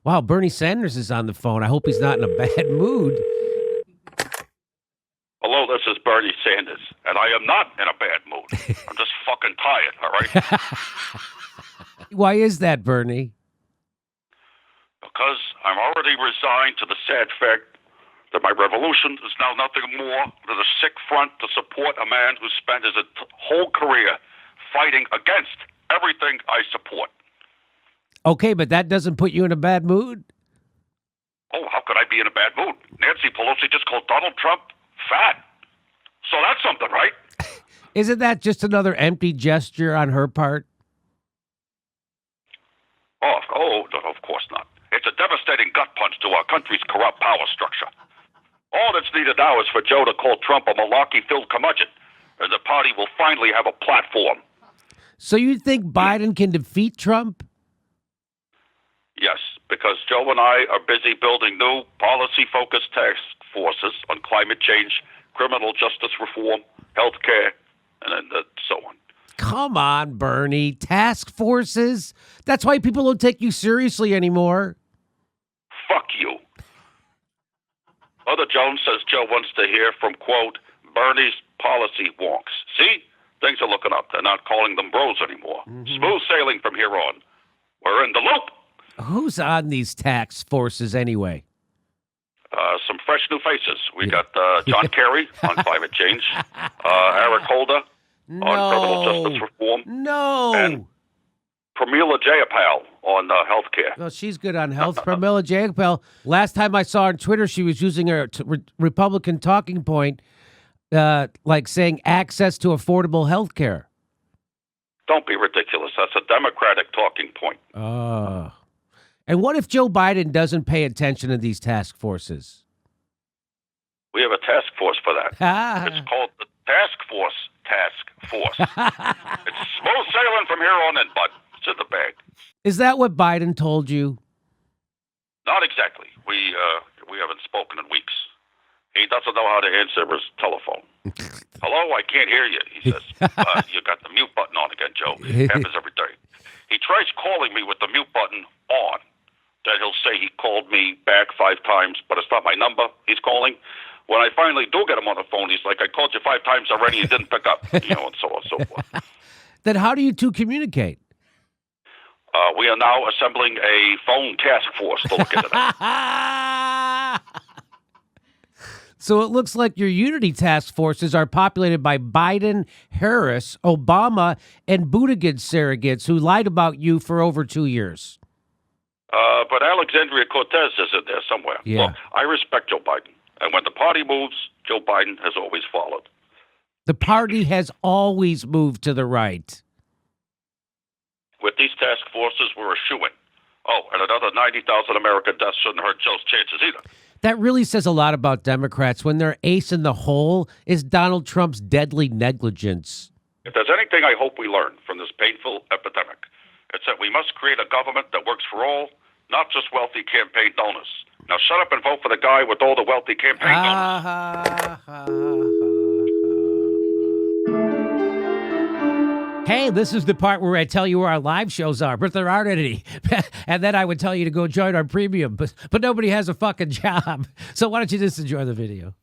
Wow, Bernie Sanders is on the phone. I hope he's not in a bad mood. Hello, this is Bernie Sanders, and I am not in a bad mood. I'm just fucking tired, all right? Why is that, Bernie? Because I'm already resigned to the sad fact that my revolution is now nothing more than a sick front to support a man who spent his whole career fighting against everything I support. Okay, but that doesn't put you in a bad mood? Oh, how could I be in a bad mood? Nancy Pelosi just called Donald Trump fat. So that's something, right? Isn't that just another empty gesture on her part? Oh, no, of course not. It's a devastating gut punch to our country's corrupt power structure. All that's needed now is for Joe to call Trump a malarkey-filled curmudgeon, and the party will finally have a platform. So you think Biden can defeat Trump? Yes, because Joe and I are busy building new policy-focused task forces on climate change, criminal justice reform, health care, and so on. Come on, Bernie. Task forces? That's why people don't take you seriously anymore. Fuck you. Mother Jones says Joe wants to hear from, quote, Bernie's policy wonks. See? Things are looking up. They're not calling them bros anymore. Smooth sailing from here on. We're in the loop. Who's on these task forces anyway? Some fresh new faces. We got John Kerry on climate change, Eric Holder on criminal justice reform, and Pramila Jayapal on health care. Well, she's good on health. Pramila Jayapal. Last time I saw her on Twitter, she was using her Republican talking point, like saying access to affordable health care. Don't be ridiculous. That's a Democratic talking point. And what if Joe Biden doesn't pay attention to these task forces? We have a task force for that. It's called the Task Force. It's smooth sailing from here on in, bud. It's in the bag. Is that what Biden told you? Not exactly. We haven't spoken in weeks. He doesn't know how to answer his telephone. Hello, I can't hear you, he says. You got the mute button on again, Joe. It happens every day. He tries calling me with the mute button on. Then he'll say he called me back 5 times, but it's not my number he's calling. When I finally do get him on the phone, he's like, I called you 5 times already, you didn't pick up, and so on and so forth. Then how do you two communicate? We are now assembling a phone task force to look into that. So it looks like your unity task forces are populated by Biden, Harris, Obama, and Buttigieg surrogates who lied about you for over 2 years. But Alexandria Cortez is in there somewhere. Yeah. Look, I respect Joe Biden. And when the party moves, Joe Biden has always followed. The party has always moved to the right. With these task forces, we're a shoo-in. Oh, and another 90,000 American deaths shouldn't hurt Joe's chances either. That really says a lot about Democrats when their ace in the hole is Donald Trump's deadly negligence. If there's anything I hope we learn from this painful epidemic, it's that we must create a government that works for all, not just wealthy campaign donors. Now shut up and vote for the guy with all the wealthy campaign donors. Hey, this is the part where I tell you where our live shows are, but there aren't any. And then I would tell you to go join our premium, but nobody has a fucking job. So why don't you just enjoy the video?